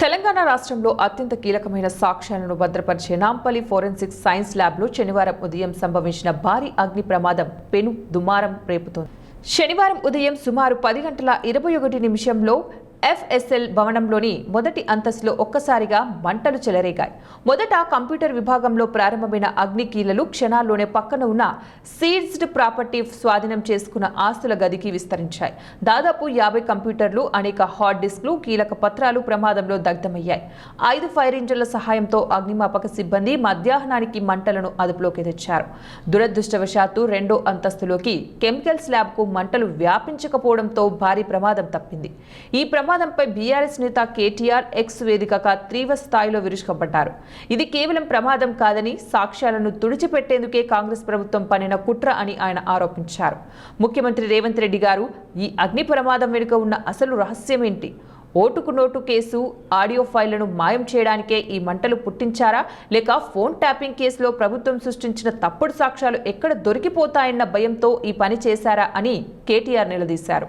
తెలంగాణ రాష్ట్రంలో అత్యంత కీలకమైన సాక్ష్యాలను భద్రపరిచే నాంపల్లి ఫోరెన్సిక్ సైన్స్ ల్యాబ్లో శనివారం ఉదయం సంభవించిన భారీ అగ్ని ప్రమాదం పెను దుమారం రేపుతోంది. శనివారం ఉదయం సుమారు 10:21 FSL భవనంలోని మొదటి అంతస్తులో ఒక్కసారిగా మంటలు చెలరేగాయి. మొదట కంప్యూటర్ విభాగంలో ప్రారంభమైన అగ్ని కీలలు క్షణాల్లోనే పక్కన ఉన్న సీజ్డ్ ప్రాపర్టీ స్వాధీనం చేసుకున్న ఆస్తుల గదికి విస్తరించాయి. దాదాపు 50 కంప్యూటర్లు, అనేక హార్డ్ డిస్క్లు, కీలక పత్రాలు ప్రమాదంలో దగ్ధమయ్యాయి. 5 ఫైర్ ఇంజన్ల సహాయంతో అగ్నిమాపక సిబ్బంది మధ్యాహ్నానికి మంటలను అదుపులోకి తెచ్చారు. దురదృష్టవశాత్తు రెండో అంతస్తులోకి కెమికల్స్ ల్యాబ్కు మంటలు వ్యాపించకపోవడంతో భారీ ప్రమాదం తప్పింది. ఈ ప్రమాదంపై బీఆర్ఎస్ నేత కేటీఆర్ ఎక్స్ వేదికగా తీవ్ర స్థాయిలో విరుచుకుపడ్డారు. ఇది కేవలం ప్రమాదం కాదని, సాక్ష్యాలను తుడిచిపెట్టేందుకే కాంగ్రెస్ ప్రభుత్వం పన్నిన కుట్ర అని ఆయన ఆరోపించారు. ముఖ్యమంత్రి రేవంత్ రెడ్డి గారు ఈ అగ్ని ప్రమాదం వెనుక ఉన్న అసలు రహస్యమేంటి? ఓటుకు నోటు కేసు ఆడియో ఫైళ్లను మాయం చేయడానికే ఈ మంటలు పుట్టించారా, లేక ఫోన్ ట్యాపింగ్ కేసులో ప్రభుత్వం సృష్టించిన తప్పుడు సాక్ష్యాలు ఎక్కడ దొరికిపోతాయన్న భయంతో ఈ పని చేశారా అని కేటీఆర్ నిలదీశారు.